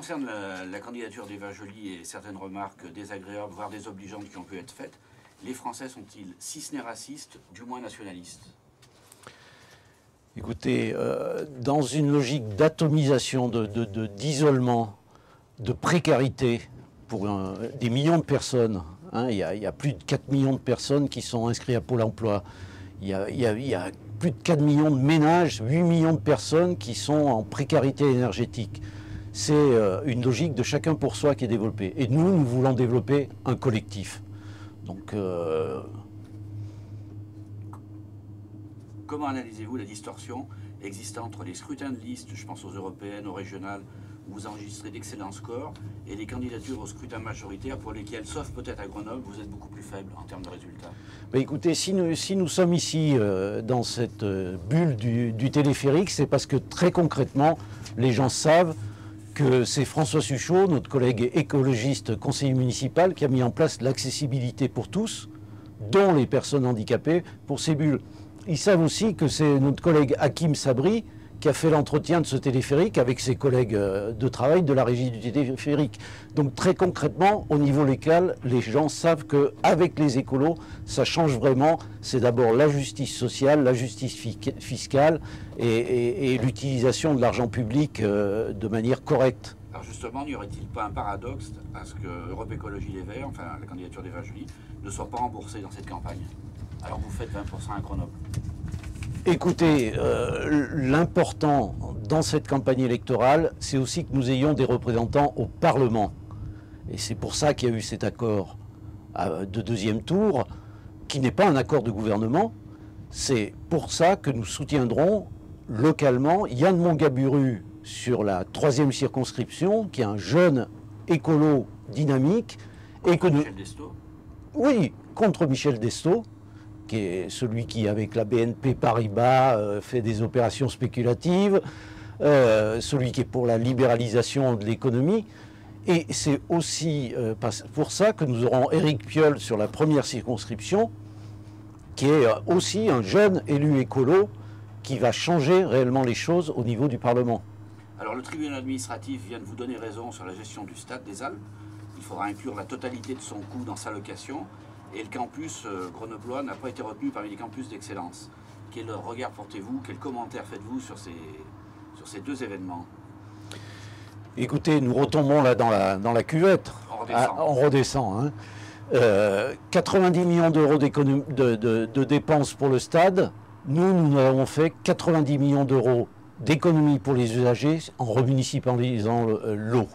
concerne la candidature d'Eva Joly et certaines remarques désagréables, voire désobligeantes qui ont pu être faites, les Français sont-ils, si ce n'est racistes, du moins nationalistes? Écoutez, dans une logique d'atomisation, d'isolement, de précarité pour des millions de personnes, hein, il y a plus de 4 millions de personnes qui sont inscrites à Pôle emploi, il y a plus de 4 millions de ménages, 8 millions de personnes qui sont en précarité énergétique. C'est une logique de chacun pour soi qui est développée. Et nous voulons développer un collectif. Donc, comment analysez-vous la distorsion existant entre les scrutins de liste, je pense aux européennes, aux régionales, où vous enregistrez d'excellents scores, et les candidatures au scrutin majoritaire pour lesquelles, sauf peut-être à Grenoble, vous êtes beaucoup plus faible en termes de résultats? Ben écoutez, si nous sommes ici dans cette bulle du téléphérique, c'est parce que très concrètement, les gens savent que c'est François Suchot, notre collègue écologiste conseiller municipal, qui a mis en place l'accessibilité pour tous, dont les personnes handicapées, pour ces bulles. Ils savent aussi que c'est notre collègue Hakim Sabri qui a fait l'entretien de ce téléphérique avec ses collègues de travail de la régie du téléphérique. Donc très concrètement, au niveau local, les gens savent qu'avec les écolos, ça change vraiment. C'est d'abord la justice sociale, la justice fiscale et l'utilisation de l'argent public de manière correcte. Alors justement, n'y aurait-il pas un paradoxe à ce que Europe Écologie Les Verts, enfin la candidature d'Eva Joly, ne soit pas remboursée dans cette campagne? Alors vous faites 20% à Grenoble. Écoutez, l'important dans cette campagne électorale, c'est aussi que nous ayons des représentants au Parlement. Et c'est pour ça qu'il y a eu cet accord de deuxième tour, qui n'est pas un accord de gouvernement. C'est pour ça que nous soutiendrons localement Yann Mongaburu sur la 3e circonscription, qui est un jeune écolo dynamique. Et que nous... Michel Destot? Oui, contre Michel Destot, qui est celui qui, avec la BNP Paribas, fait des opérations spéculatives, celui qui est pour la libéralisation de l'économie. Et c'est aussi pour ça que nous aurons Éric Piolle sur la 1re circonscription, qui est aussi un jeune élu écolo qui va changer réellement les choses au niveau du Parlement. Alors le tribunal administratif vient de vous donner raison sur la gestion du stade des Alpes. Il faudra inclure la totalité de son coût dans sa location. Et le campus grenoblois n'a pas été retenu parmi les campus d'excellence. Quel regard portez-vous, quel commentaire faites-vous sur ces deux événements? Écoutez, nous retombons là dans la cuvette. On redescend. Hein. 90 millions d'euros de dépenses pour le stade. Nous avons fait 90 millions d'euros d'économies pour les usagers en remunicipalisant l'eau.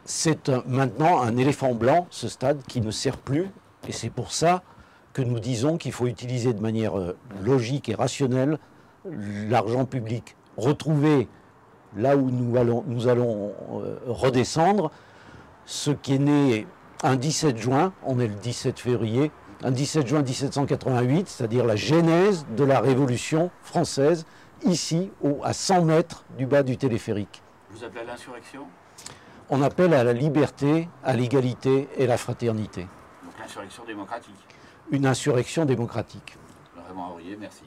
C'est maintenant un éléphant blanc, ce stade, qui ne sert plus. Et c'est pour ça que nous disons qu'il faut utiliser de manière logique et rationnelle l'argent public. Retrouver là où nous allons redescendre, ce qui est né un 17 juin, on est le 17 février, un 17 juin 1788, c'est-à-dire la genèse de la Révolution française, ici, à 100 mètres du bas du téléphérique. Vous appelez à l'insurrection? On appelle à la liberté, à l'égalité et la fraternité. Donc l'insurrection démocratique. Une insurrection démocratique. Raymond Aurier, merci.